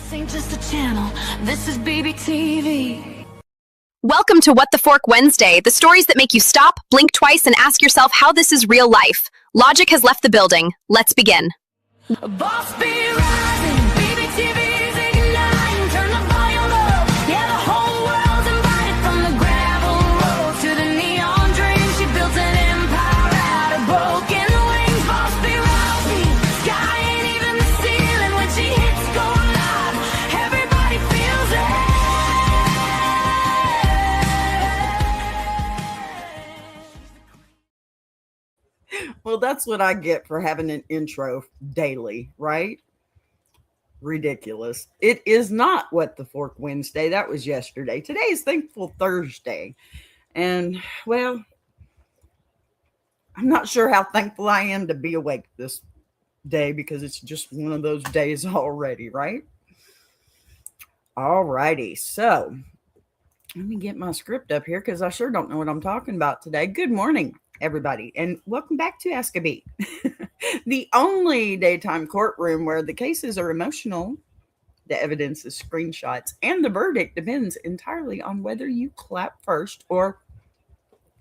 This ain't just a channel, this is BBTV. Welcome to What the Fork Wednesday, the stories that make you stop, blink twice, and ask yourself how this is real life. Logic has left the building. Let's begin. Boss be rising, BBTV's igniting, turn the volume up, yeah, the whole world's invited. From the gravel road to the neon dream, she built an empire out of broken wings. Boss be rising, sky ain't even the ceiling when she hits go live, everybody feels it. Well, that's what I get for having an intro daily, right? Ridiculous. It is not What the Fork Wednesday. That was yesterday. Today is Thankful Thursday. And, well, I'm not sure how thankful I am to be awake this day because it's just one of those days already, right? All righty. So, let me get my script up here because I sure don't know what I'm talking about today. Good morning, everybody, and welcome back to Ask a Bee, the only daytime courtroom where the cases are emotional, the evidence is screenshots, and the verdict depends entirely on whether you clap first or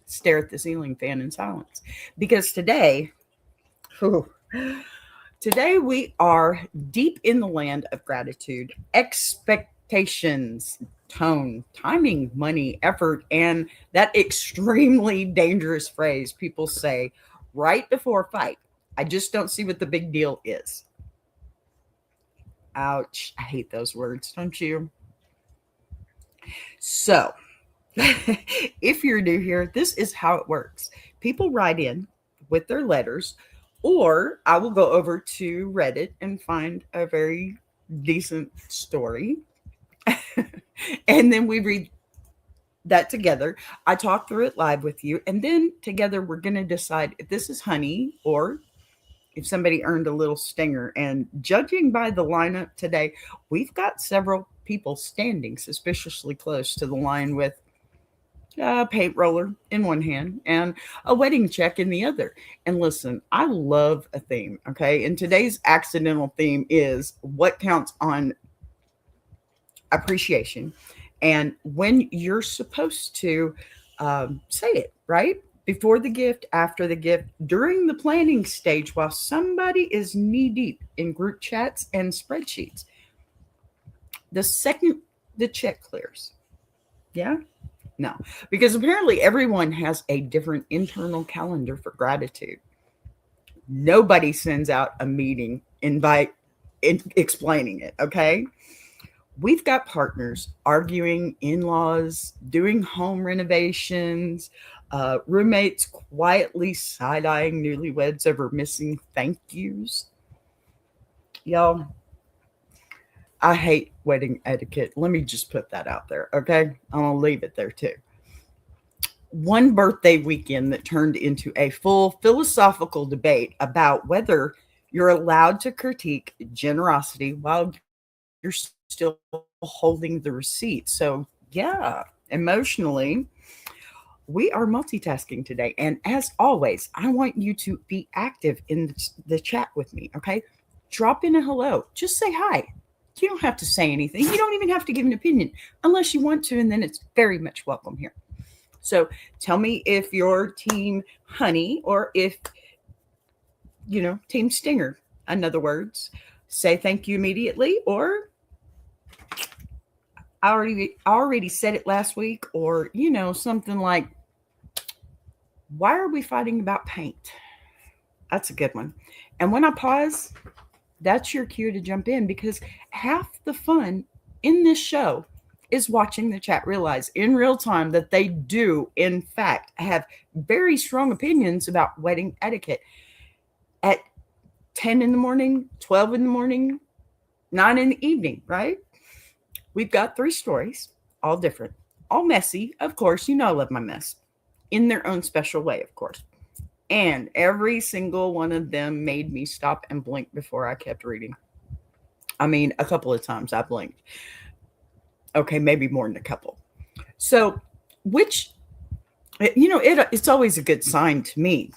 stare at the ceiling fan in silence. Because today we are deep in the land of gratitude, expectations, tone, timing, money, effort, and that extremely dangerous phrase people say right before a fight. I just don't see what the big deal is. Ouch. I hate those words, don't you? So, if you're new here, this is how it works. People write in with their letters, or I will go over to Reddit and find a very decent story. And then we read that together. I talk through it live with you. And then together we're going to decide if this is honey or if somebody earned a little stinger. And judging by the lineup today, we've got several people standing suspiciously close to the line with a paint roller in one hand and a wedding check in the other. And listen, I love a theme, okay? And today's accidental theme is what counts on appreciation, and when you're supposed to say it, right? Before the gift, after the gift, during the planning stage, while somebody is knee deep in group chats and spreadsheets. The second the check clears. Yeah? No, because apparently everyone has a different internal calendar for gratitude. Nobody sends out a meeting invite explaining it, okay? We've got partners arguing, in-laws, doing home renovations, roommates quietly side-eyeing newlyweds over missing thank yous. Y'all, I hate wedding etiquette. Let me just put that out there, okay? I'm going to leave it there too. One birthday weekend that turned into a full philosophical debate about whether you're allowed to critique generosity while you're still holding the receipt. So yeah, emotionally, we are multitasking today. And as always, I want you to be active in the chat with me, okay? Drop in a hello. Just say hi. You don't have to say anything. You don't even have to give an opinion unless you want to, and then it's very much welcome here. So tell me if you're team honey or if, team stinger. In other words, say thank you immediately, or I already said it last week, or, something like, why are we fighting about paint? That's a good one. And when I pause, that's your cue to jump in, because half the fun in this show is watching the chat realize in real time that they do, in fact, have very strong opinions about wedding etiquette at 10 in the morning, 12 in the morning, 9 in the evening, right? We've got 3 stories, all different, all messy. Of course, I love my mess in their own special way, of course. And every single one of them made me stop and blink before I kept reading. I mean, a couple of times I blinked. Okay, maybe more than a couple. So, it's always a good sign to me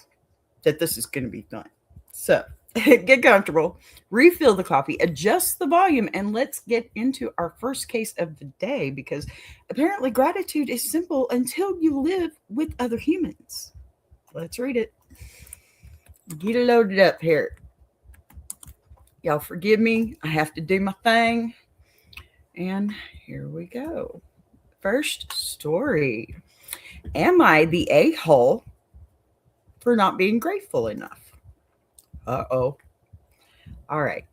that this is going to be fun. So, Get comfortable, refill the coffee, adjust the volume, and let's get into our first case of the day because apparently gratitude is simple until you live with other humans. Let's read it. Get it loaded up here. Y'all forgive me. I have to do my thing. And here we go. First story. Am I the a-hole for not being grateful enough? Uh-oh. All right.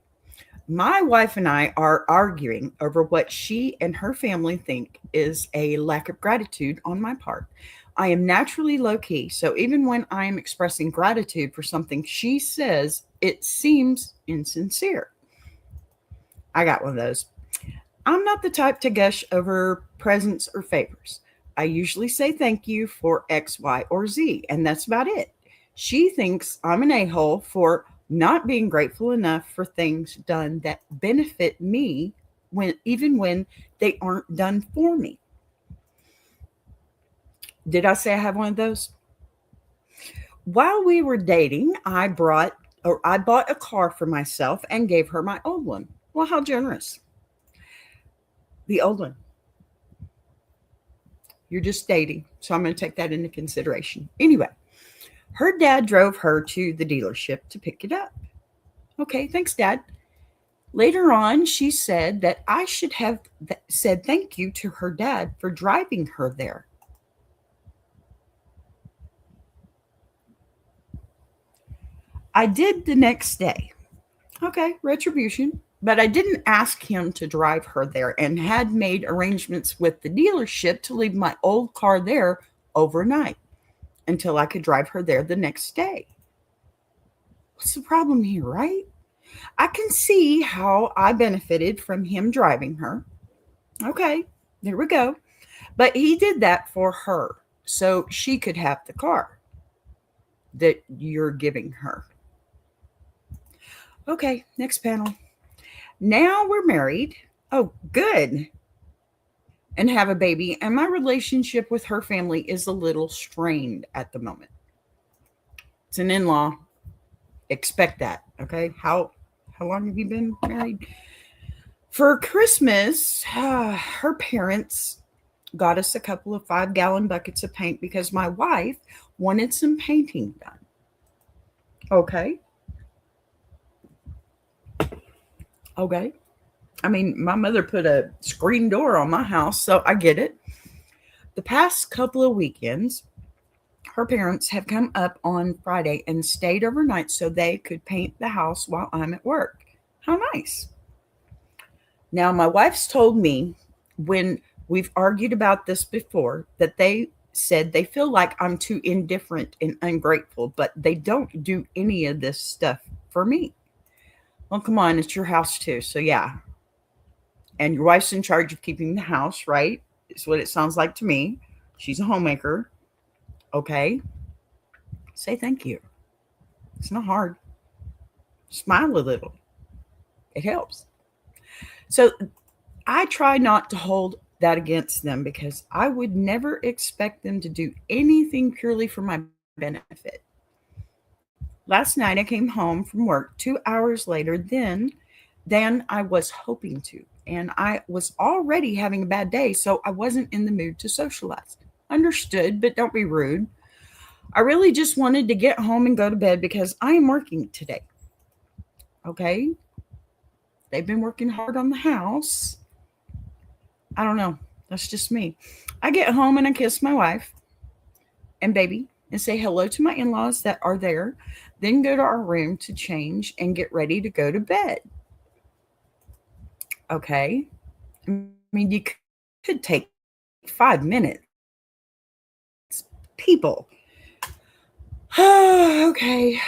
My wife and I are arguing over what she and her family think is a lack of gratitude on my part. I am naturally low key, so even when I am expressing gratitude for something she says, it seems insincere. I got one of those. I'm not the type to gush over presents or favors. I usually say thank you for X, Y, or Z, and that's about it. She thinks I'm an a-hole for not being grateful enough for things done that benefit me even when they aren't done for me. Did I say I have one of those? While we were dating, I bought a car for myself and gave her my old one. Well, how generous. The old one. You're just dating, so I'm going to take that into consideration. Anyway, her dad drove her to the dealership to pick it up. Okay, thanks, Dad. Later on, she said that I should have said thank you to her dad for driving her there. I did the next day. Okay, retribution. But I didn't ask him to drive her there and had made arrangements with the dealership to leave my old car there overnight until I could drive her there the next day. What's the problem here, right? I can see how I benefited from him driving her. Okay, there we go. But he did that for her so she could have the car that you're giving her. Okay, next panel. Now we're married. Oh, good. And have a baby. And my relationship with her family is a little strained at the moment. It's an in-law. Expect that. Okay. How long have you been married? For Christmas, her parents got us a couple of 5-gallon buckets of paint because my wife wanted some painting done. Okay. Okay. I mean, my mother put a screen door on my house, so I get it. The past couple of weekends, her parents have come up on Friday and stayed overnight so they could paint the house while I'm at work. How nice. Now, my wife's told me when we've argued about this before that they said they feel like I'm too indifferent and ungrateful, but they don't do any of this stuff for me. Well, come on, it's your house too. So, yeah. And your wife's in charge of keeping the house, right? It's what it sounds like to me. She's a homemaker. Okay. Say thank you. It's not hard. Smile a little. It helps. So, I try not to hold that against them because I would never expect them to do anything purely for my benefit. Last night I came home from work 2 hours later than I was hoping to. And I was already having a bad day, so I wasn't in the mood to socialize. Understood, but don't be rude. I really just wanted to get home and go to bed because I am working today. Okay? They've been working hard on the house. I don't know. That's just me. I get home and I kiss my wife and baby and say hello to my in-laws that are there, then go to our room to change and get ready to go to bed. Okay. I mean, you could take 5 minutes. People. Okay.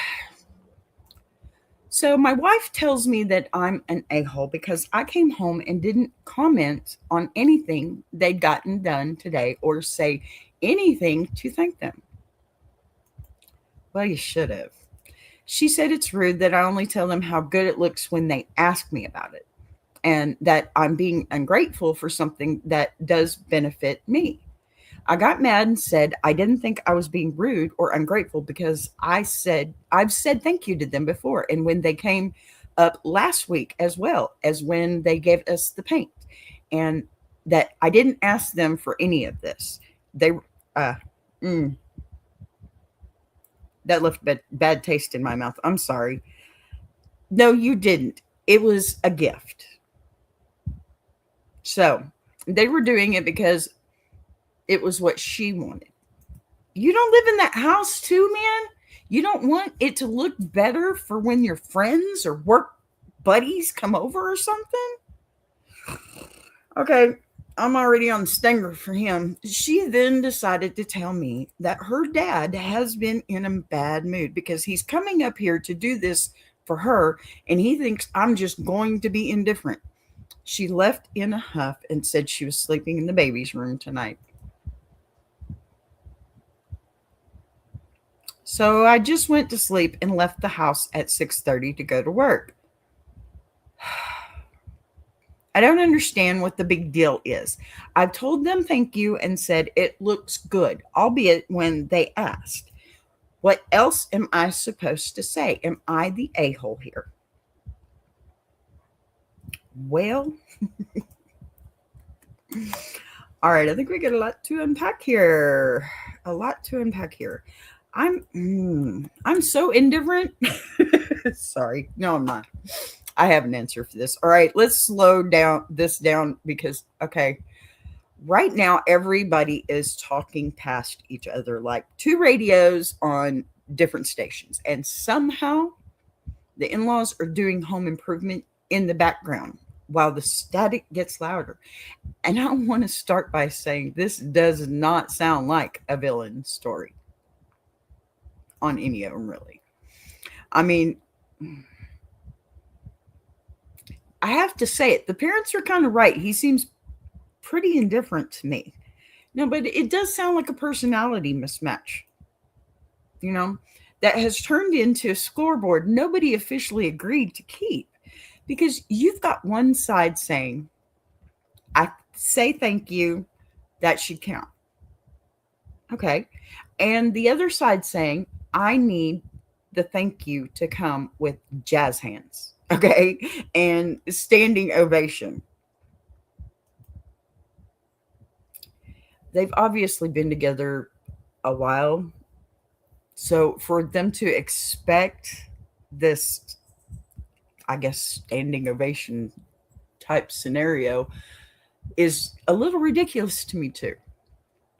So my wife tells me that I'm an a-hole because I came home and didn't comment on anything they'd gotten done today or say anything to thank them. Well, you should have. She said it's rude that I only tell them how good it looks when they ask me about it and that I'm being ungrateful for something that does benefit me. I got mad and said I didn't think I was being rude or ungrateful because I've said thank you to them before. And when they came up last week, as well as when they gave us the paint, and that I didn't ask them for any of this. They, uh, mm, that left bad taste in my mouth. I'm sorry. No, you didn't. It was a gift. So they were doing it because it was what she wanted. You don't live in that house too, man. You don't want it to look better for when your friends or work buddies come over or something? Okay, I'm already on the stinger for him. She then decided to tell me that her dad has been in a bad mood because he's coming up here to do this for her and he thinks I'm just going to be indifferent. She left in a huff and said she was sleeping in the baby's room tonight. So I just went to sleep and left the house at 6:30 to go to work. I don't understand what the big deal is. I've told them thank you and said it looks good, albeit when they asked. What else am I supposed to say? Am I the a-hole here? Well, all right, I think we got a lot to unpack here. A lot to unpack here. I'm so indifferent. Sorry. No, I'm not. I have an answer for this. All right, let's slow down because okay, right now everybody is talking past each other like two radios on different stations, and somehow the in-laws are doing home improvement in the background while the static gets louder. And I want to start by saying this does not sound like a villain story on any of them, really. I mean, I have to say it. The parents are kind of right. He seems pretty indifferent to me. No, but it does sound like a personality mismatch, you know, that has turned into a scoreboard nobody officially agreed to keep. Because you've got one side saying, I say thank you, that should count. Okay. And the other side saying, I need the thank you to come with jazz hands. Okay. And standing ovation. They've obviously been together a while. So for them to expect this, I guess, standing ovation type scenario is a little ridiculous to me too.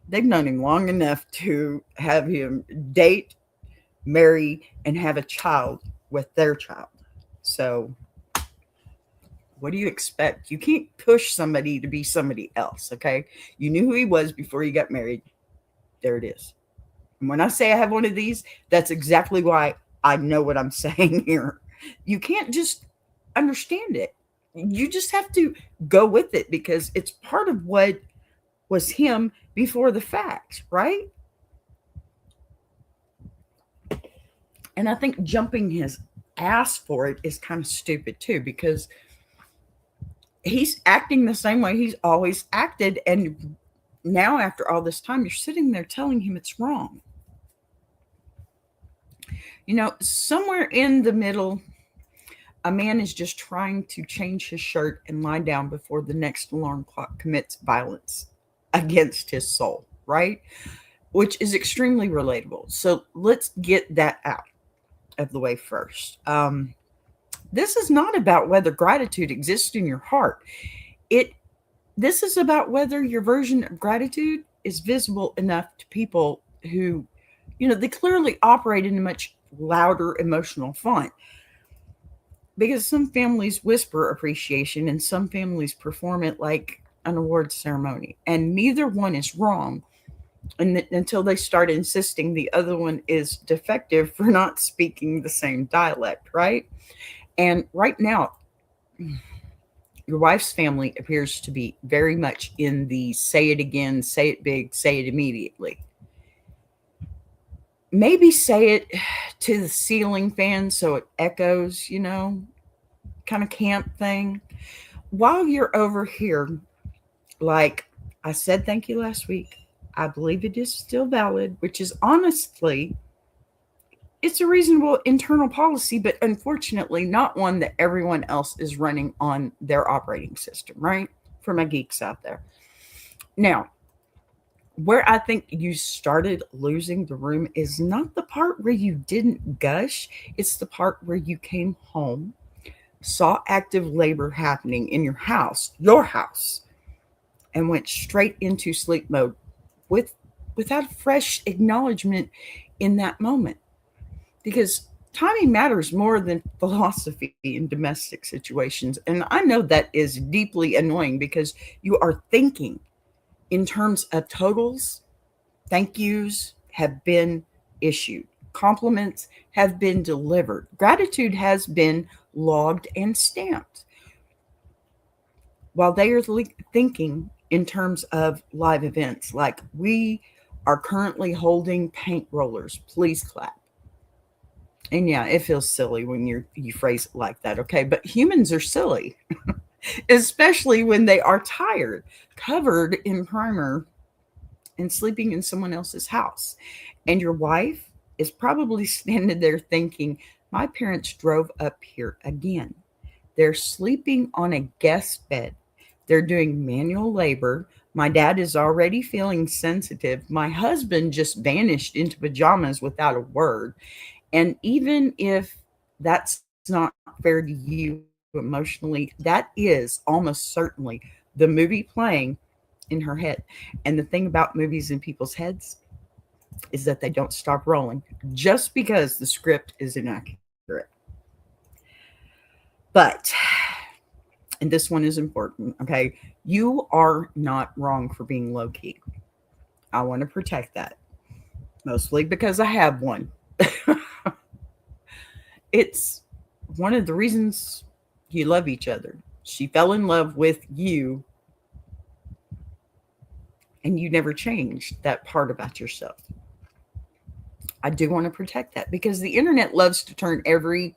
They've known him long enough to have him date, marry, and have a child with their child. So what do you expect? You can't push somebody to be somebody else, okay? You knew who he was before you got married. There it is. And when I say I have one of these, that's exactly why I know what I'm saying here. You can't just understand it. You just have to go with it because it's part of what was him before the fact, right? And I think jumping his ass for it is kind of stupid too, because he's acting the same way he's always acted. And now, after all this time, you're sitting there telling him it's wrong. You know, somewhere in the middle, a man is just trying to change his shirt and lie down before the next alarm clock commits violence against his soul, right? Which is extremely relatable. So let's get that out of the way first. This is not about whether gratitude exists in your heart. This is about whether your version of gratitude is visible enough to people who, you know, they clearly operate in a much louder emotional font. Because some families whisper appreciation and some families perform it like an award ceremony. And neither one is wrong until they start insisting the other one is defective for not speaking the same dialect, right? And right now, your wife's family appears to be very much in the say it again, say it big, say it immediately. Maybe say it to the ceiling fan so it echoes, you know, kind of camp thing. While you're over here, like, I said thank you last week. I believe it is still valid, which is honestly, it's a reasonable internal policy, but unfortunately not one that everyone else is running on their operating system, right? For my geeks out there. Now, where I think you started losing the room is not the part where you didn't gush, it's the part where you came home, saw active labor happening in your house, and went straight into sleep mode without fresh acknowledgement in that moment. Because timing matters more than philosophy in domestic situations. And I know that is deeply annoying because you are thinking in terms of totals. Thank yous have been issued, compliments have been delivered, gratitude has been logged and stamped. While they are thinking in terms of live events, like we are currently holding paint rollers, please clap. And yeah, it feels silly when you phrase it like that, okay? But humans are silly, especially when they are tired, covered in primer, and sleeping in someone else's house. And your wife is probably standing there thinking, my parents drove up here again. They're sleeping on a guest bed. They're doing manual labor. My dad is already feeling sensitive. My husband just vanished into pajamas without a word. And even if that's not fair to you emotionally, that is almost certainly the movie playing in her head. And the thing about movies in people's heads is that they don't stop rolling just because the script is inaccurate. But, and this one is important, okay? You are not wrong for being low key. I want to protect that, mostly because I have one. It's one of the reasons you love each other. She fell in love with you, and you never changed that part about yourself. I do want to protect that because the internet loves to turn every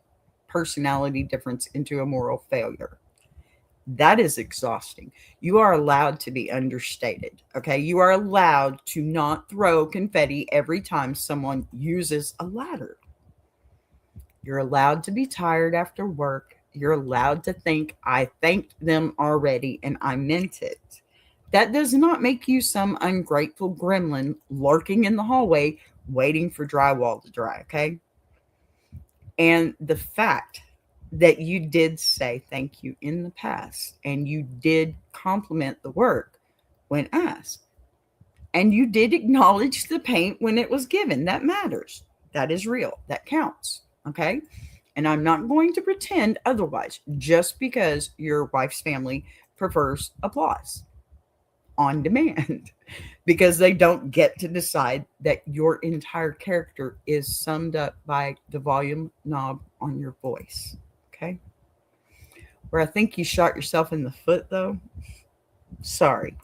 personality difference into a moral failure. That is exhausting. You are allowed to be understated. Okay. You are allowed to not throw confetti every time someone uses a ladder. You're allowed to be tired after work. You're allowed to think, I thanked them already and I meant it. That does not make you some ungrateful gremlin lurking in the hallway waiting for drywall to dry, okay? And the fact that you did say thank you in the past and you did compliment the work when asked and you did acknowledge the paint when it was given, that matters. That is real. That counts. Okay. And I'm not going to pretend otherwise just because your wife's family prefers applause on demand because they don't get to decide that your entire character is summed up by the volume knob on your voice. Okay. Where I think you shot yourself in the foot, though. Sorry.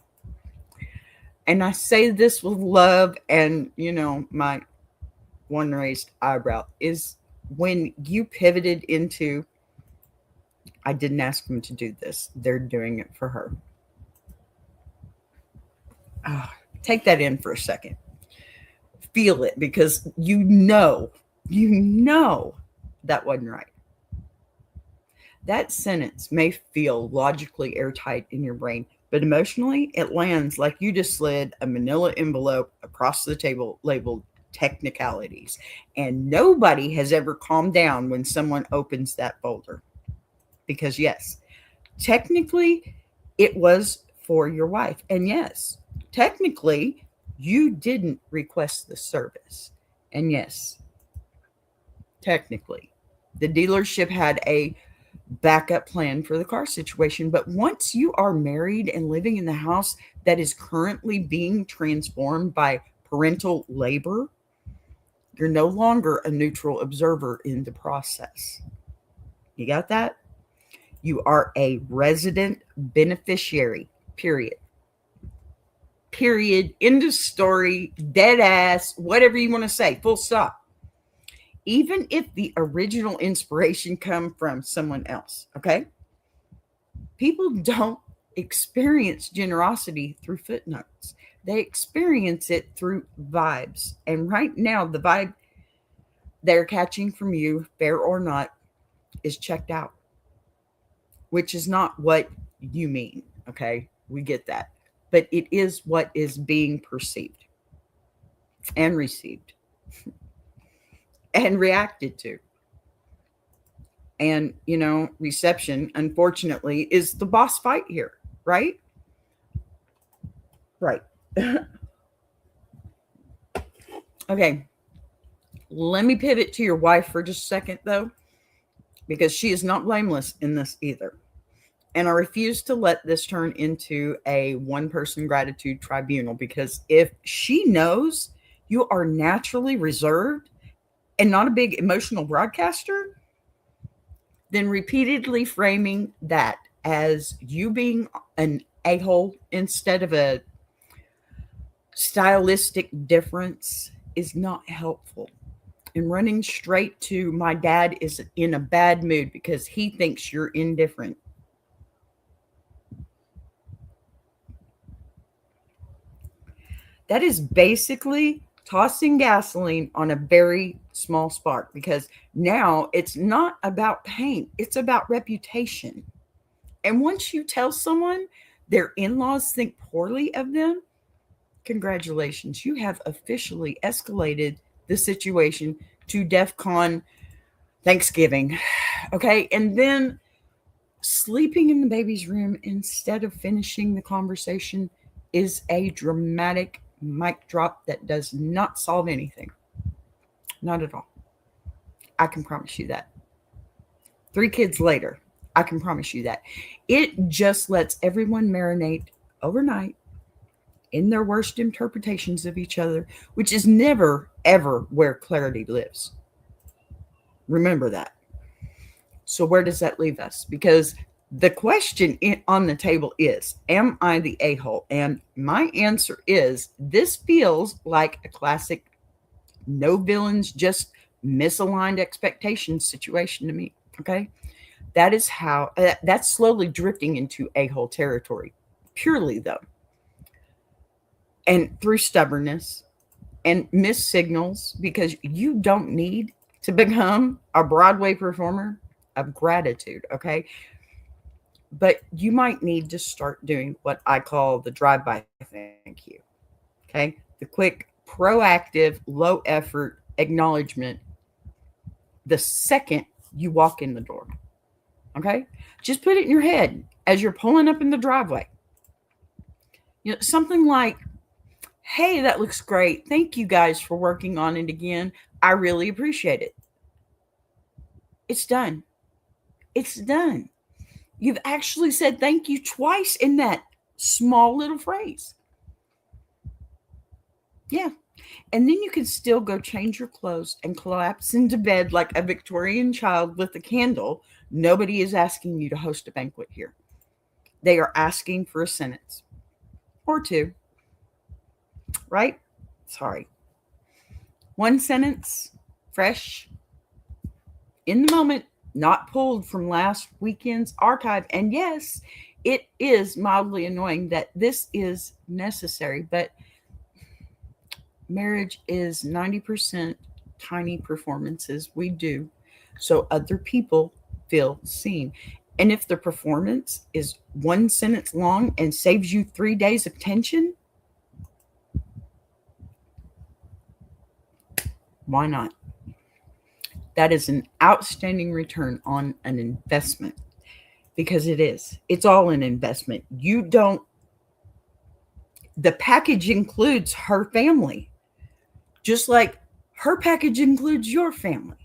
And I say this with love and, my one raised eyebrow is when you pivoted into, I didn't ask them to do this. They're doing it for her. Take that in for a second. Feel it because you know that wasn't right. That sentence may feel logically airtight in your brain, but emotionally it lands like you just slid a manila envelope across the table labeled technicalities. And nobody has ever calmed down when someone opens that folder. Because yes, technically it was for your wife. And yes, technically you didn't request the service. And yes, technically the dealership had a backup plan for the car situation. But once you are married and living in the house that is currently being transformed by parental labor, you're no longer a neutral observer in the process. You got that? You are a resident beneficiary, period. Period. End of story. Dead ass. Whatever you want to say. Full stop. Even if the original inspiration come from someone else, okay? People don't experience generosity through footnotes. They experience it through vibes. And right now, the vibe they're catching from you, fair or not, is checked out, which is not what you mean. Okay. We get that. But it is what is being perceived and received and reacted to. And, reception, unfortunately, is the boss fight here, right? Right. Okay. Let me pivot to your wife for just a second, though, because she is not blameless in this either. And I refuse to let this turn into a one-person gratitude tribunal, because if she knows you are naturally reserved and not a big emotional broadcaster, then repeatedly framing that as you being an a-hole instead of a stylistic difference is not helpful. And running straight to my dad is in a bad mood because he thinks you're indifferent. That is basically tossing gasoline on a very small spark, because now it's not about paint, it's about reputation. And once you tell someone their in-laws think poorly of them, congratulations, you have officially escalated the situation to DEFCON Thanksgiving. Okay. And then sleeping in the baby's room instead of finishing the conversation is a dramatic mic drop that does not solve anything. Not at all. I can promise you that. 3 kids later, I can promise you that. It just lets everyone marinate overnight in their worst interpretations of each other, which is never, ever where clarity lives. Remember that. So where does that leave us? Because the question on the table is, am I the a-hole? And my answer is, this feels like a classic no villains, just misaligned expectations situation to me. Okay. That is how, that's slowly drifting into a-hole territory, purely though. And through stubbornness and missed signals, because you don't need to become a Broadway performer of gratitude. Okay. But you might need to start doing what I call the drive-by thank you. Okay. The quick, proactive, low effort acknowledgement the second you walk in the door. Okay. Just put it in your head as you're pulling up in the driveway. Something like, hey, that looks great. Thank you guys for working on it again. I really appreciate it. It's done. It's done. You've actually said thank you twice in that small little phrase. Yeah. And then you can still go change your clothes and collapse into bed like a Victorian child with a candle. Nobody is asking you to host a banquet here. They are asking for a sentence or 2. Right? Sorry. 1 sentence, fresh, in the moment, not pulled from last weekend's archive. And yes, it is mildly annoying that this is necessary, but marriage is 90% tiny performances we do so other people feel seen. And if the performance is 1 sentence long and saves you 3 days of tension, why not? That is an outstanding return on an investment, because it is. It's all an investment. The package includes her family, just like her package includes your family.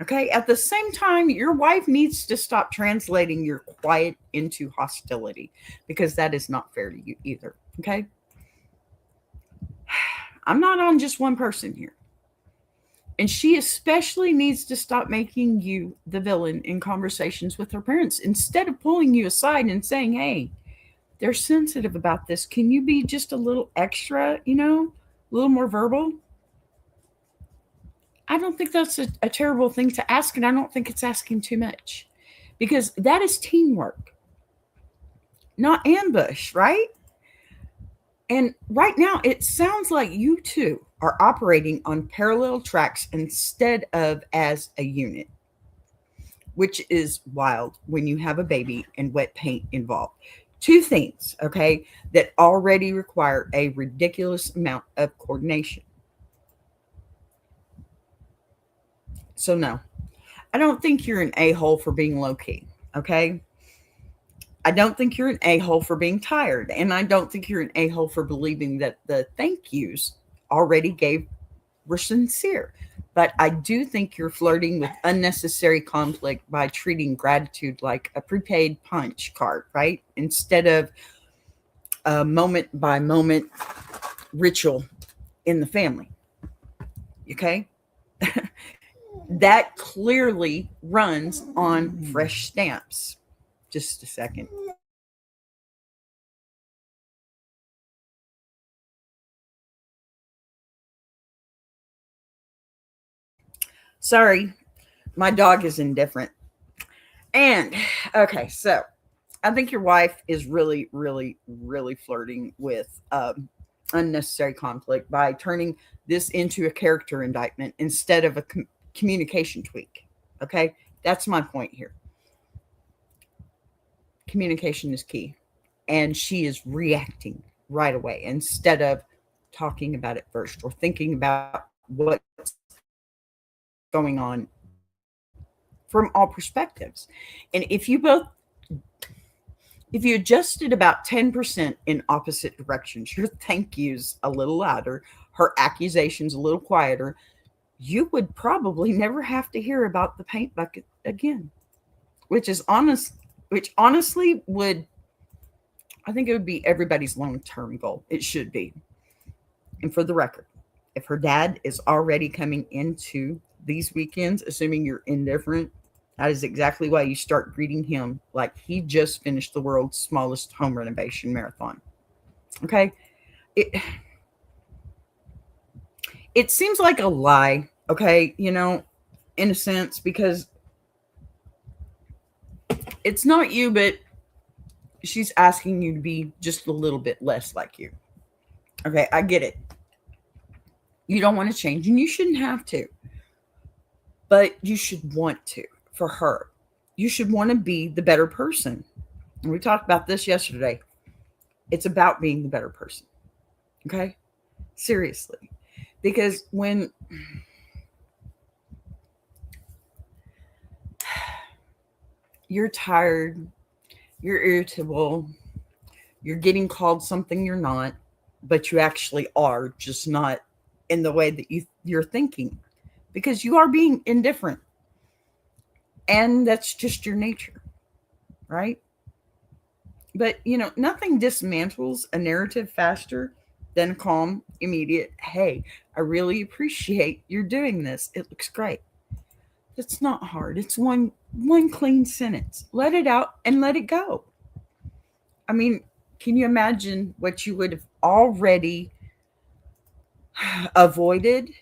Okay. At the same time, your wife needs to stop translating your quiet into hostility, because that is not fair to you either. Okay. I'm not on just one person here. And she especially needs to stop making you the villain in conversations with her parents, instead of pulling you aside and saying, hey, they're sensitive about this. Can you be just a little extra, a little more verbal? I don't think that's a terrible thing to ask. And I don't think it's asking too much, because that is teamwork. not ambush, right? And right now, it sounds like you two are operating on parallel tracks instead of as a unit, which is wild when you have a baby and wet paint involved. Two things, okay, that already require a ridiculous amount of coordination. So, no, I don't think you're an a hole for being low key, okay? I don't think you're an a hole for being tired. And I don't think you're an a hole for believing that the thank yous already gave were sincere. But I do think you're flirting with unnecessary conflict by treating gratitude like a prepaid punch card, right? Instead of a moment by moment ritual in the family. Okay? That clearly runs on fresh stamps. Just a second. Sorry, my dog is indifferent. And okay, so I think your wife is really, really, really flirting with unnecessary conflict by turning this into a character indictment instead of a communication tweak. Okay, that's my point here. Communication is key, and she is reacting right away instead of talking about it first or thinking about what's going on from all perspectives. And if you adjusted about 10% in opposite directions, your thank yous a little louder, her accusations a little quieter, you would probably never have to hear about the paint bucket again. Which honestly would, I think it would be everybody's long-term goal. It should be. And for the record, if her dad is already coming into these weekends, assuming you're indifferent, that is exactly why you start greeting him like he just finished the world's smallest home renovation marathon. Okay? It seems like a lie, okay, in a sense, because it's not you, but she's asking you to be just a little bit less like you. Okay, I get it. You don't want to change, and you shouldn't have to, but you should want to for her. You should want to be the better person. And we talked about this yesterday. It's about being the better person. Okay? Seriously. Because when you're tired, you're irritable, you're getting called something you're not, but you actually are, just not in the way that you're thinking, because you are being indifferent. And that's just your nature, right? But, nothing dismantles a narrative faster than a calm, immediate, hey, I really appreciate you're doing this. It looks great. It's not hard. It's one clean sentence. Let it out and let it go. I mean, can you imagine what you would have already avoided,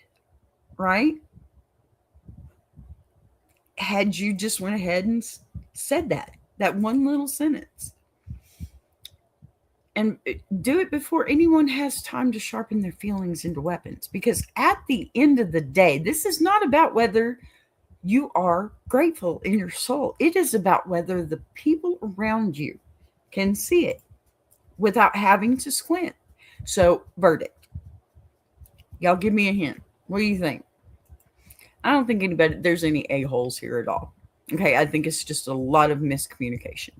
right? Had you just went ahead and said that one little sentence. And do it before anyone has time to sharpen their feelings into weapons. Because at the end of the day, this is not about whether you are grateful in your soul. It is about whether the people around you can see it without having to squint. So, verdict. Y'all give me a hint. What do you think? I don't think there's any a-holes here at all. Okay, I think it's just a lot of miscommunication.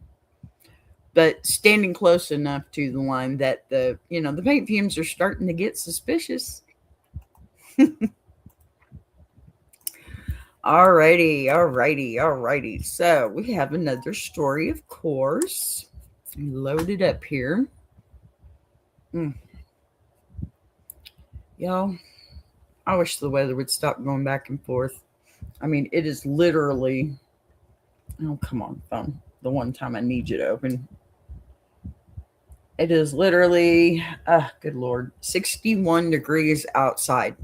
But standing close enough to the line that the paint fumes are starting to get suspicious. Alrighty. So we have another story, of course. Load it up here. Y'all, I wish the weather would stop going back and forth. I mean, it is literally, oh, come on, phone. The one time I need you to open. It is literally, good Lord, 61 degrees outside.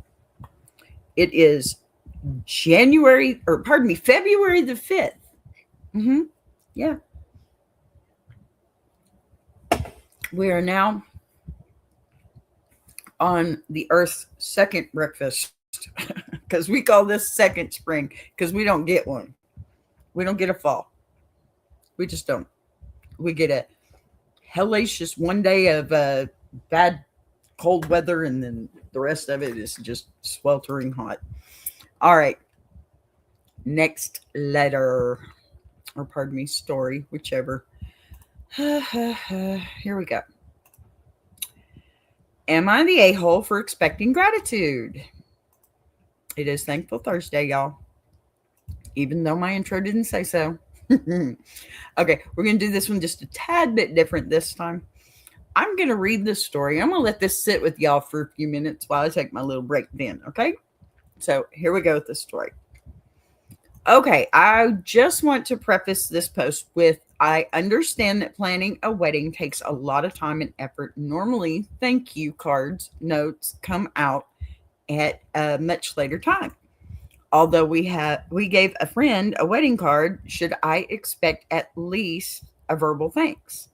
It is February the 5th. Yeah. We are now on the Earth's second breakfast because we call this second spring because we don't get one. We don't get a fall. We just don't. We get a hellacious one day of bad cold weather, and then the rest of it is just sweltering hot. All right. Next letter, or pardon me, story, whichever. Here we go. Am I the a-hole for expecting gratitude? It is Thankful Thursday, y'all. Even though my intro didn't say so. Okay, we're going to do this one just a tad bit different this time. I'm going to read this story. I'm going to let this sit with y'all for a few minutes while I take my little break then, okay? So here we go with the story. Okay, I just want to preface this post with I understand that planning a wedding takes a lot of time and effort. Normally, thank you cards, notes come out at a much later time. Although we gave a friend a wedding card, should I expect at least a verbal thanks?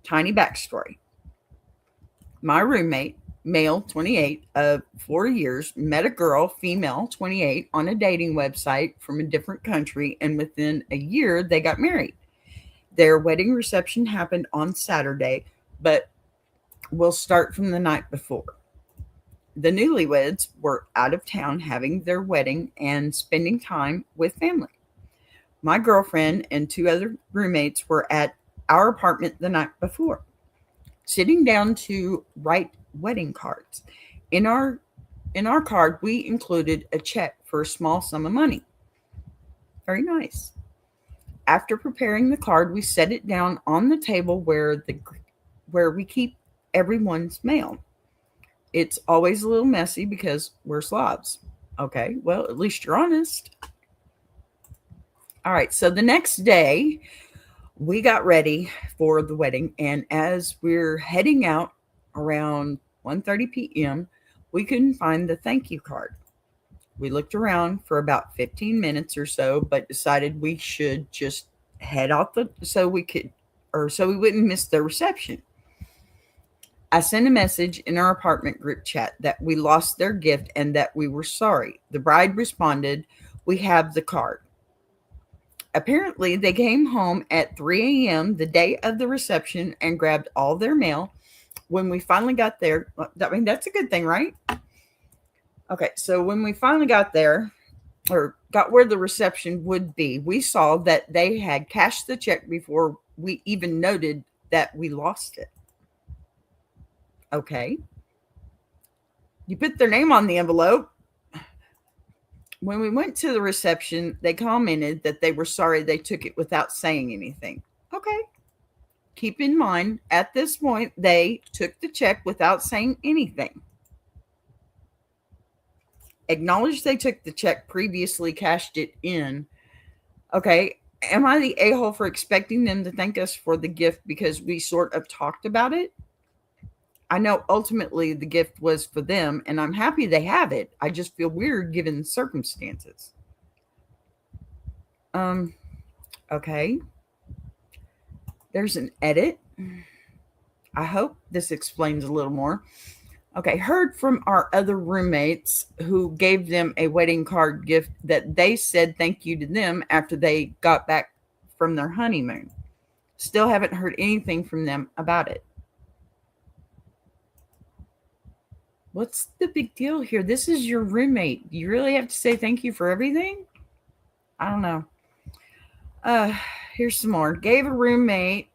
Tiny backstory. My roommate, male 28 of 4 years, met a girl, female 28, on a dating website from a different country, and within a year they got married. Their wedding reception happened on Saturday, but we'll start from the night before. The newlyweds were out of town having their wedding and spending time with family. My girlfriend and 2 other roommates were at our apartment the night before, sitting down to write wedding cards. In our card, we included a check for a small sum of money. Very nice. After preparing the card, we set it down on the table where we keep everyone's mail. It's always a little messy because we're slobs. Okay, well, at least you're honest. All right, so the next day, we got ready for the wedding, and as we're heading out around 1:30 p.m., we couldn't find the thank you card. We looked around for about 15 minutes or so, but decided we should just head out so we wouldn't miss the reception. I sent a message in our apartment group chat that we lost their gift and that we were sorry. The bride responded, "We have the card." Apparently, they came home at 3 a.m. the day of the reception and grabbed all their mail. When we finally got there, I mean, that's a good thing, right? Okay, so when we finally got there, or got where the reception would be, we saw that they had cashed the check before we even noted that we lost it. Okay. You put their name on the envelope. When we went to the reception, they commented that they were sorry they took it without saying anything. Okay. Keep in mind, at this point, they took the check without saying anything. Acknowledge they took the check, previously cashed it in. Okay. Am I the a-hole for expecting them to thank us for the gift because we sort of talked about it? I know ultimately the gift was for them, and I'm happy they have it. I just feel weird given the circumstances. Okay. There's an edit. I hope this explains a little more. Okay, heard from our other roommates who gave them a wedding card gift that they said thank you to them after they got back from their honeymoon. Still haven't heard anything from them about it. What's the big deal here? This is your roommate. You really have to say thank you for everything? I don't know. Here's some more. Gave a roommate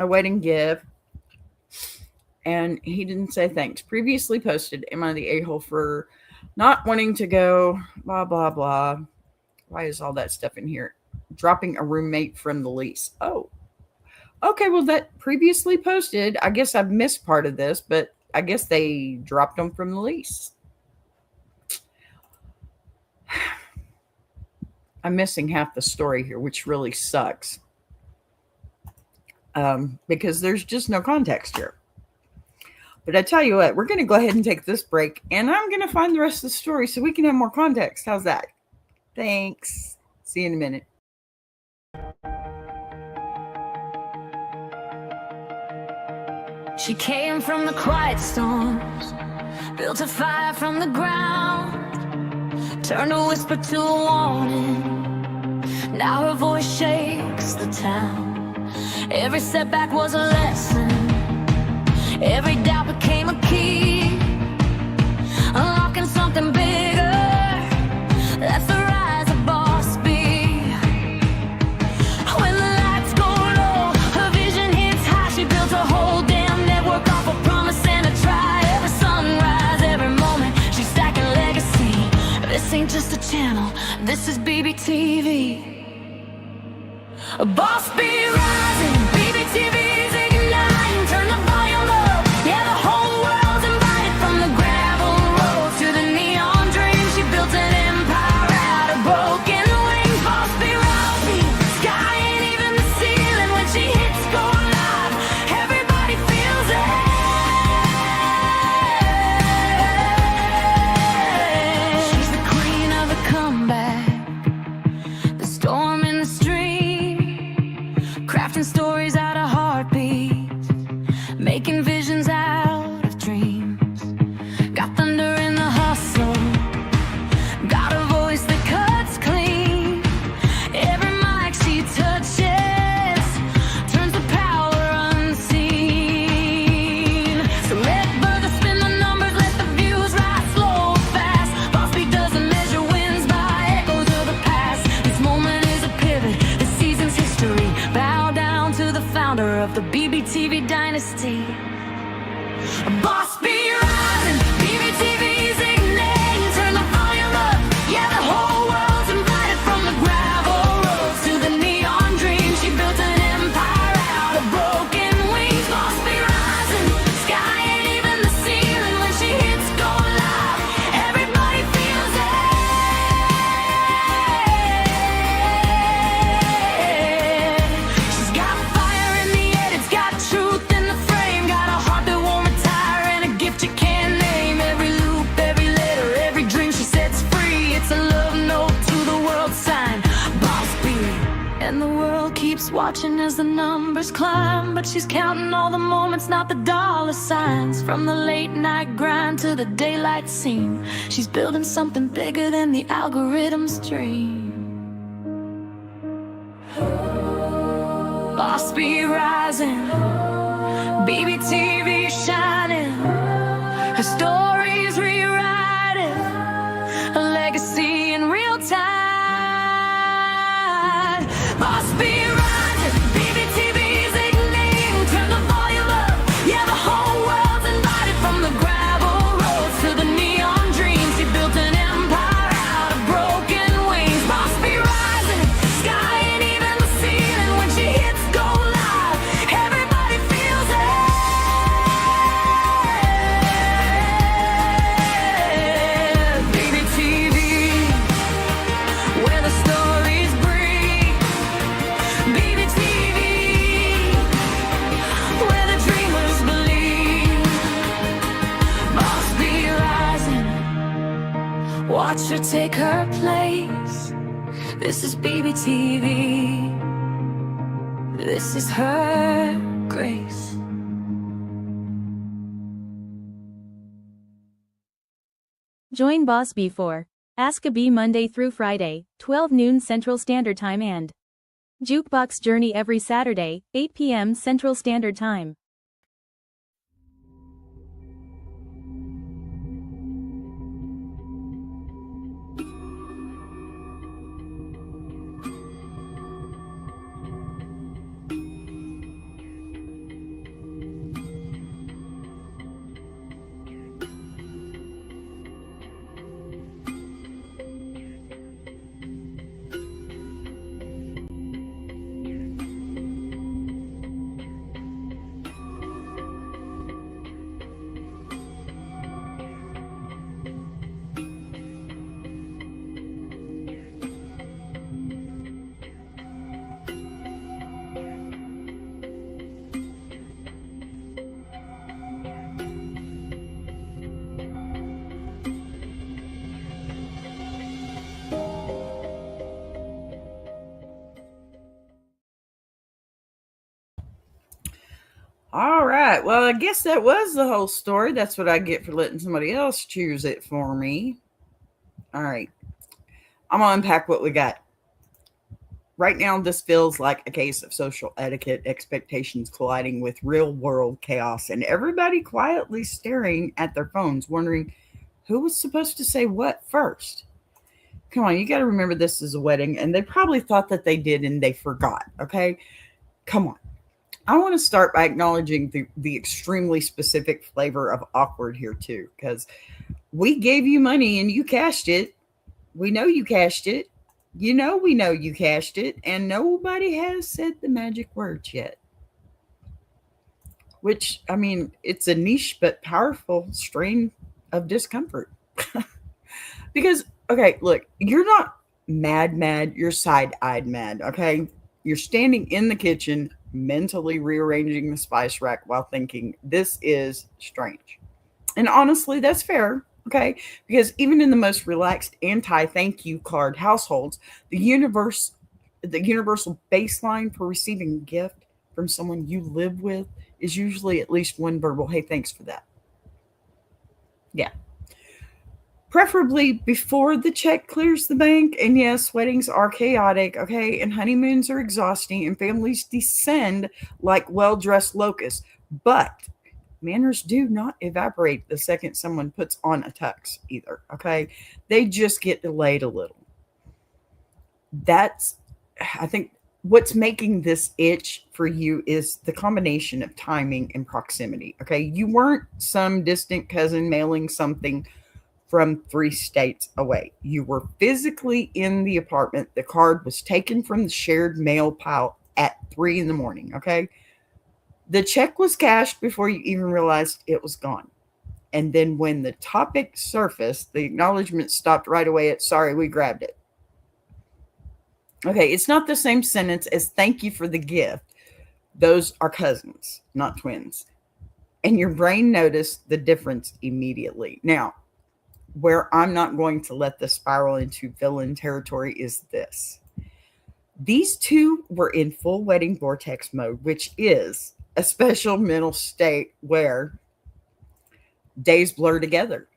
a wedding gift, and he didn't say thanks. Previously posted, am I the a-hole for not wanting to go, blah, blah, blah. Why is all that stuff in here? Dropping a roommate from the lease. Oh, okay. Well, that previously posted, I guess I've missed part of this, but I guess they dropped them from the lease. I'm missing half the story here, which really sucks. Because there's just no context here. But I tell you what, we're going to go ahead and take this break, and I'm going to find the rest of the story so we can have more context. How's that? Thanks. See you in a minute. She came from the quiet storms, built a fire from the ground, turned a whisper to a warning. Now her voice shakes the town. Every setback was a lesson, every doubt became a key, unlocking something bigger. That's the rise of Boss B. When the lights go low, her vision hits high. She built a whole damn network off a promise and a try. Every sunrise, every moment, she's stacking legacy. This ain't just a channel, this is BBTV. Boss B rising, BBTV's igniting. Turn the volume up, yeah, the whole world's invited. From the gravel road to the neon dream, she built an empire out of broken wings. Boss B rising, sky ain't even the ceiling. When she hits go live, everybody feels it. She's the queen of the comeback, the storm in the stream, crafting stories out of heartbeats, making visions out of dreams. Got thunder in the hustle, got a voice that cuts clean. Every mic she touches turns the power unseen. So let further spin the numbers, let the views rise slow or fast. Boss B doesn't measure wins by echoes of the past. This moment is a pivot, this season's history. Bow down to the founder of the BBTV dynasty. Boss B rising, BBTV's igniting. Turn the volume up, yeah, the whole world's invited. From the gravel roads to the neon dream, she built an empire out of broken wings. Boss B rising, sky ain't even the ceiling. When she hits go live, everybody feels it. She's got fire in the head, it's got truth in the frame, got a heart that won't retire and a gift you can't name. Every loop, every letter, every dream she sets free, it's a love note to the world sign. Boss B. And the world keeps watching as the numbers climb, but she's counting all the moments, not the dollar signs. From the late night grind to the daylight scene, she's building something bigger than the algorithm's dream. Boss B rising, BBTV shining, her story's rewriting, a legacy in real time. Boss B rising, BBTV's igniting. Turn the volume up, yeah, the whole world's invited. From the gravel roads to the neon dreams, she built an empire out of broken wings. Boss B rising, sky ain't even the ceiling. When she hits go live, everybody feels it. BBTV, where the stories breathe. BBTV, where the dreamers believe. Boss B rising, watch her take her place. This is BBTV, this is her grace. Join Boss B for Ask a Bee Monday through Friday, 12 noon Central Standard Time and Jukebox Journey every Saturday, 8 p.m. Central Standard Time. All right. Well, I guess that was the whole story. That's what I get for letting somebody else choose it for me. All right. I'm going to unpack what we got. Right now, this feels like a case of social etiquette expectations colliding with real world chaos, and everybody quietly staring at their phones, wondering who was supposed to say what first. Come on, you got to remember this is a wedding, and they probably thought that they did and they forgot. Okay. Come on. I want to start by acknowledging the extremely specific flavor of awkward here, too, because we gave you money and you cashed it. We know you cashed it. We know you cashed it, and nobody has said the magic words yet. Which, I mean, it's a niche but powerful strain of discomfort. Because, okay, look, you're not mad, you're side eyed mad, okay? You're standing in the kitchen, mentally rearranging the spice rack while thinking, this is strange. And honestly, that's fair, okay? Because even in the most relaxed anti thank you card households, the universal baseline for receiving a gift from someone you live with is usually at least one verbal, hey, thanks for that. Yeah. Preferably before the check clears the bank. And yes, weddings are chaotic, okay? And honeymoons are exhausting, and families descend like well dressed locusts. But manners do not evaporate the second someone puts on a tux either, okay? They just get delayed a little. That's, I think, what's making this itch for you is the combination of timing and proximity, okay? You weren't some distant cousin mailing something from 3 states away. You were physically in the apartment. The card was taken from the shared mail pile at 3 in the morning, okay? The check was cashed before you even realized it was gone. And then when the topic surfaced, the acknowledgement stopped right away at, sorry, we grabbed it. Okay, it's not the same sentence as thank you for the gift. Those are cousins, not twins. And your brain noticed the difference immediately. Now, where I'm not going to let this spiral into villain territory is this. These two were in full wedding vortex mode, which is a special mental state where days blur together.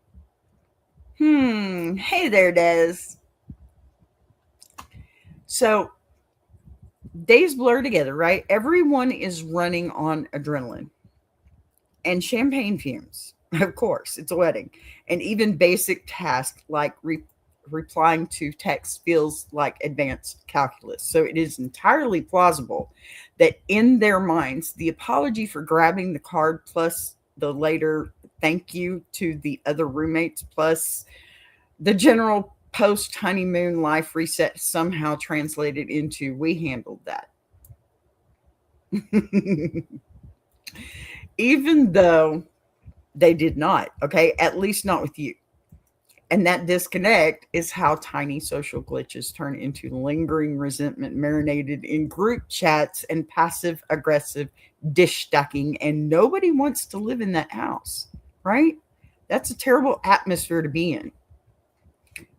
Hey there, Des. So days blur together, right? Everyone is running on adrenaline and champagne fumes. Of course, it's a wedding. And even basic tasks like replying to text feels like advanced calculus. So it is entirely plausible that in their minds, the apology for grabbing the card plus the later thank you to the other roommates plus the general post honeymoon life reset somehow translated into we handled that. Even though they did not, okay? At least not with you. And that disconnect is how tiny social glitches turn into lingering resentment marinated in group chats and passive aggressive dish stacking. And nobody wants to live in that house, right? That's a terrible atmosphere to be in,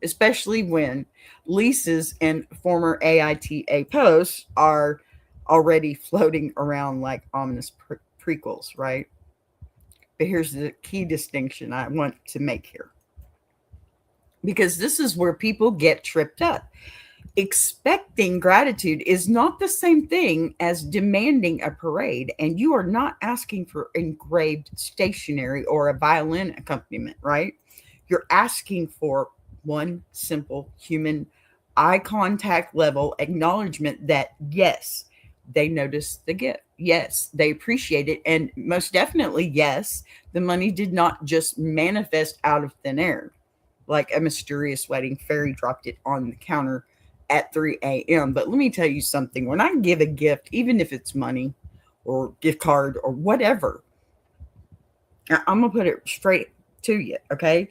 especially when leases and former AITA posts are already floating around like ominous prequels, right? But here's the key distinction I want to make here, because this is where people get tripped up. Expecting gratitude is not the same thing as demanding a parade, and you are not asking for engraved stationery or a violin accompaniment, right? You're asking for one simple human eye contact level acknowledgement that yes, they noticed the gift. Yes, they appreciate it. And most definitely, yes, the money did not just manifest out of thin air like a mysterious wedding fairy dropped it on the counter at 3 a.m. But let me tell you something. When I give a gift, even if it's money or gift card or whatever, I'm going to put it straight to you, okay?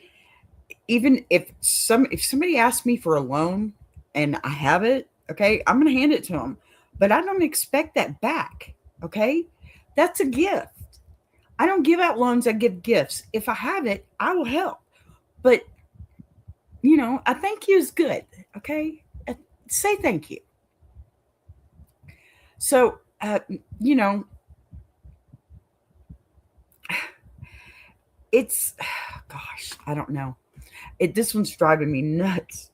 Even if somebody asks me for a loan and I have it, okay, I'm going to hand it to them. But I don't expect that back, okay? That's a gift. I don't give out loans, I give gifts. If I have it, I will help. But, a thank you is good, okay? Say thank you. So, It's, gosh, I don't know. This one's driving me nuts.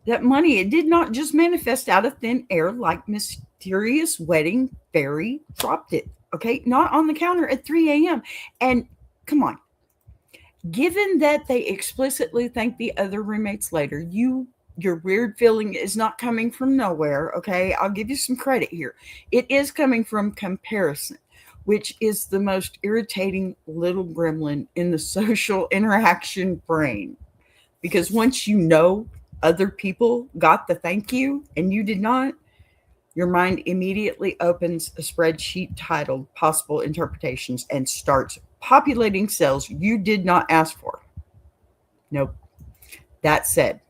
That money, it did not just manifest out of thin air like mysterious wedding fairy dropped it. Okay, not on the counter at 3 a.m. And come on, given that they explicitly thanked the other roommates later, your weird feeling is not coming from nowhere. Okay, I'll give you some credit here. It is coming from comparison, which is the most irritating little gremlin in the social interaction brain. Because once you know other people got the thank you and you did not, your mind immediately opens a spreadsheet titled Possible Interpretations and starts populating cells you did not ask for. Nope. That said,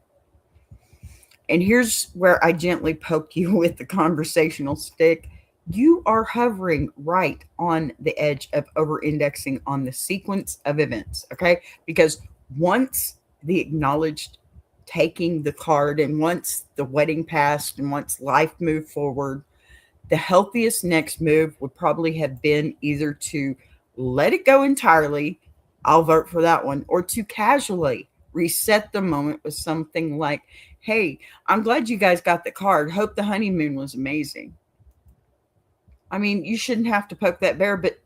and here's where I gently poke you with the conversational stick. You are hovering right on the edge of over indexing on the sequence of events, okay? Because once the acknowledged taking the card and once the wedding passed and once life moved forward, the healthiest next move would probably have been either to let it go entirely, I'll vote for that one, or to casually reset the moment with something like, hey, I'm glad you guys got the card. Hope the honeymoon was amazing. I mean, you shouldn't have to poke that bear, but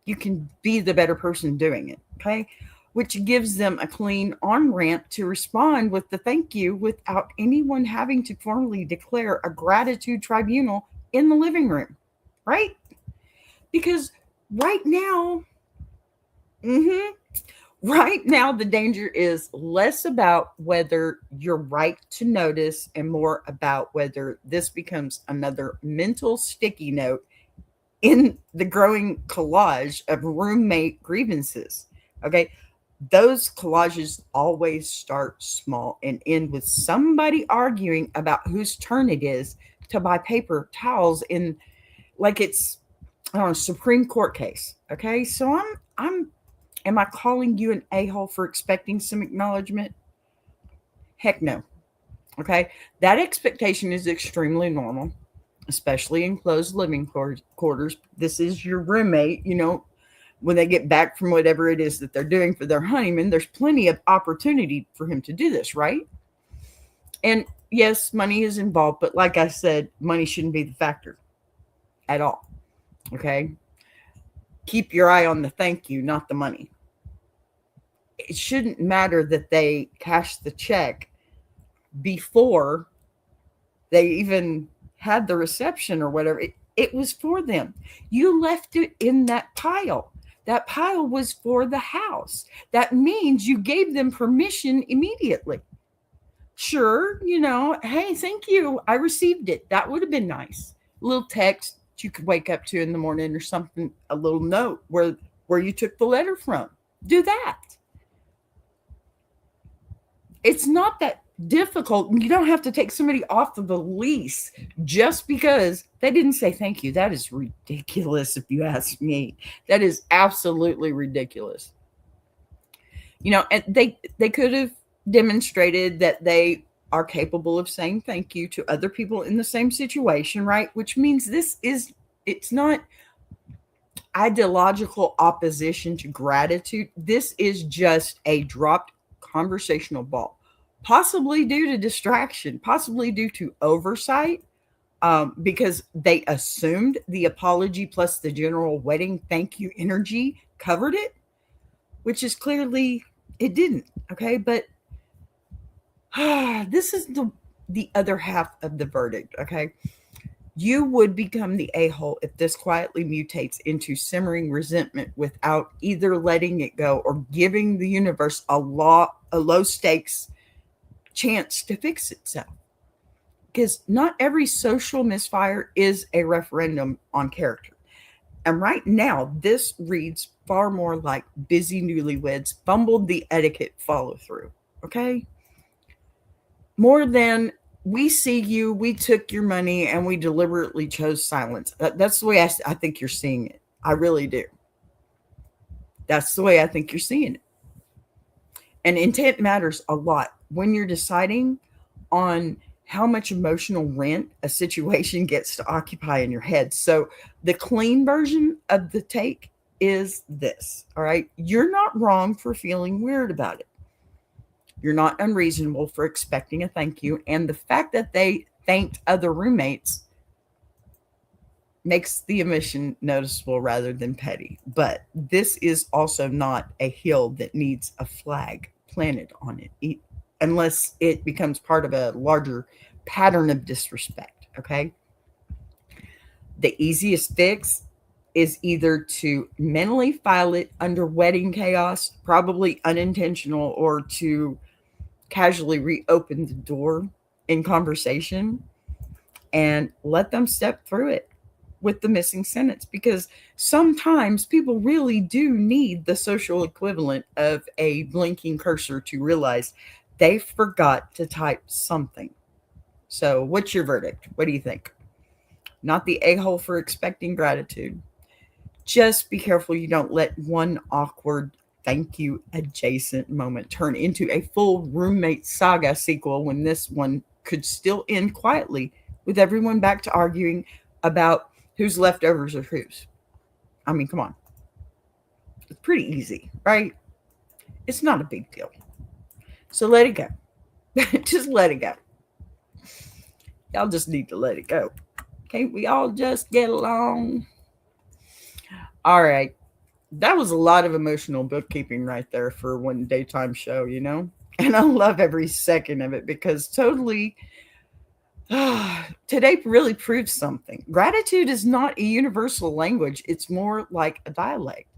you can be the better person doing it, okay? Which gives them a clean on-ramp to respond with the thank you without anyone having to formally declare a gratitude tribunal in the living room, right? Because right now, right now, the danger is less about whether you're right to notice and more about whether this becomes another mental sticky note in the growing collage of roommate grievances. Okay. Those collages always start small and end with somebody arguing about whose turn it is to buy paper towels in like it's, I don't know, Supreme Court case. Okay. So am I calling you an a-hole for expecting some acknowledgement? Heck no. Okay. That expectation is extremely normal, especially in closed living quarters. This is your roommate, when they get back from whatever it is that they're doing for their honeymoon, there's plenty of opportunity for him to do this, right? And yes, money is involved, but like I said, money shouldn't be the factor at all. Okay. Keep your eye on the thank you, not the money. It shouldn't matter that they cash the check before they even had the reception or whatever. It was for them. You left it in that pile. That pile was for the house. That means you gave them permission immediately. Sure, hey, thank you. I received it. That would have been nice. A little text you could wake up to in the morning or something, a little note where you took the letter from. Do that. It's not that difficult. You don't have to take somebody off of the lease just because they didn't say thank you. That is ridiculous if you ask me. That is absolutely ridiculous. And they could have demonstrated that they are capable of saying thank you to other people in the same situation, right? Which means it's not ideological opposition to gratitude. This is just a dropped conversational ball, possibly due to distraction, possibly due to oversight, because they assumed the apology plus the general wedding thank you energy covered it, which is clearly it didn't. Okay, but this is the other half of the verdict. Okay, you would become the a-hole if this quietly mutates into simmering resentment without either letting it go or giving the universe a low stakes chance to fix itself. Because not every social misfire is a referendum on character. And right now, this reads far more like busy newlyweds fumbled the etiquette follow through. Okay? More than we see you, we took your money, and we deliberately chose silence. That's the way I think you're seeing it. I really do. That's the way I think you're seeing it. And intent matters a lot when you're deciding on how much emotional rent a situation gets to occupy in your head. So the clean version of the take is this, all right? You're not wrong for feeling weird about it. You're not unreasonable for expecting a thank you. And the fact that they thanked other roommates makes the omission noticeable rather than petty. But this is also not a hill that needs a flag planted on it, unless it becomes part of a larger pattern of disrespect, okay? The easiest fix is either to mentally file it under wedding chaos, probably unintentional, or to casually reopen the door in conversation and let them step through it with the missing sentence, because sometimes people really do need the social equivalent of a blinking cursor to realize they forgot to type something. So what's your verdict? What do you think? Not the a-hole for expecting gratitude. Just be careful you don't let one awkward thank you adjacent moment turn into a full roommate saga sequel when this one could still end quietly with everyone back to arguing about whose leftovers are whose. I mean, come on. It's pretty easy, right? It's not a big deal. So let it go. Just let it go. Y'all just need to let it go. Can't we all just get along? All right. That was a lot of emotional bookkeeping right there for one daytime show, you know? And I love every second of it because today really proves something. Gratitude is not a universal language. It's more like a dialect.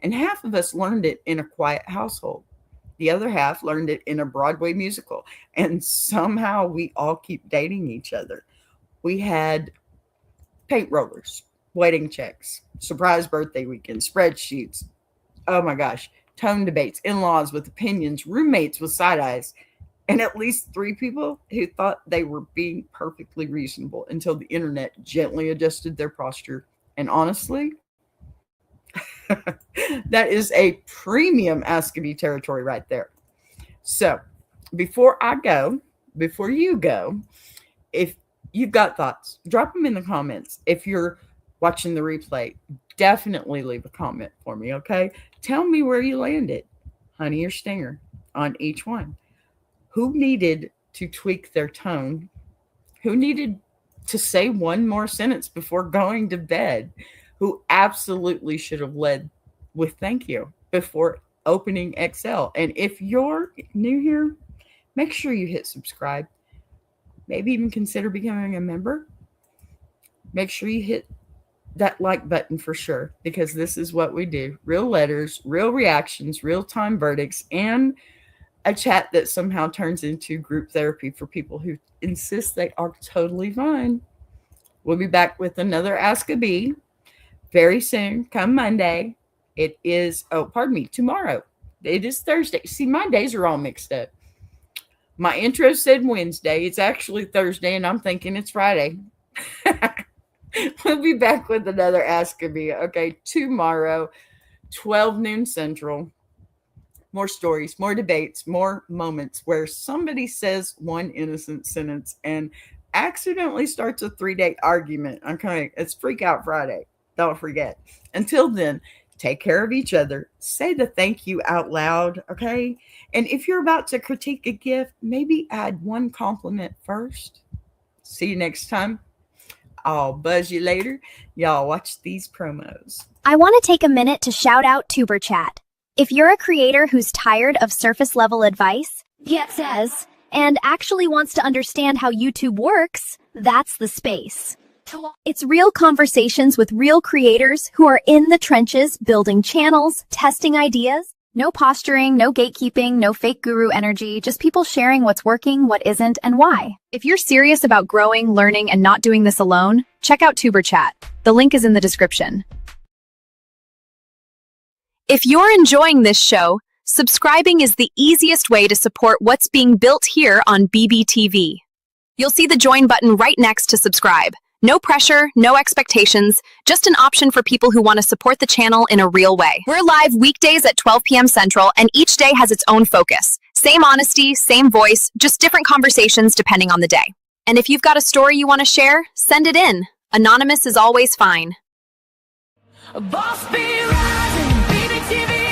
And half of us learned it in a quiet household. The other half learned it in a Broadway musical. And somehow we all keep dating each other. We had paint rollers, wedding checks, surprise birthday weekend, spreadsheets. Oh my gosh. Tone debates, in-laws with opinions, roommates with side eyes, and at least 3 people who thought they were being perfectly reasonable until the internet gently adjusted their posture. And honestly, that is a premium Ask Me territory right there. So before you go, if you've got thoughts, drop them in the comments. If you're watching the replay, definitely leave a comment for me, okay? Tell me where you landed, honey or stinger, on each one. Who needed to tweak their tone? Who needed to say one more sentence before going to bed? Who absolutely should have led with thank you before opening Excel? And if you're new here, make sure you hit subscribe. Maybe even consider becoming a member. Make sure you hit that like button for sure, because this is what we do. Real letters, real reactions, real-time verdicts, and a chat that somehow turns into group therapy for people who insist they are totally fine. We'll be back with another Ask a Bee very soon, come Monday. It is, tomorrow. It is Thursday. See, my days are all mixed up. My intro said Wednesday. It's actually Thursday, and I'm thinking it's Friday. We'll be back with another Ask a Bee, okay, tomorrow, 12 noon Central. More stories, more debates, more moments where somebody says one innocent sentence and accidentally starts a 3-day argument. Okay, it's Freak Out Friday. Don't forget. Until then, take care of each other. Say the thank you out loud, okay? And if you're about to critique a gift, maybe add one compliment first. See you next time. I'll buzz you later. Y'all watch these promos. I want to take a minute to shout out Tuber Chat. If you're a creator who's tired of surface level advice, and actually wants to understand how YouTube works, that's the space. It's real conversations with real creators who are in the trenches, building channels, testing ideas. No posturing, no gatekeeping, no fake guru energy, just people sharing what's working, what isn't, and why. If you're serious about growing, learning, and not doing this alone, check out Tuber Chat. The link is in the description. If you're enjoying this show, subscribing is the easiest way to support what's being built here on BBTV. You'll see the join button right next to subscribe. No pressure, no expectations, just an option for people who want to support the channel in a real way. We're live weekdays at 12 p.m. Central, and each day has its own focus. Same honesty, same voice, just different conversations depending on the day. And if you've got a story you want to share, send it in. Anonymous is always fine. Boss be rising, BBTV.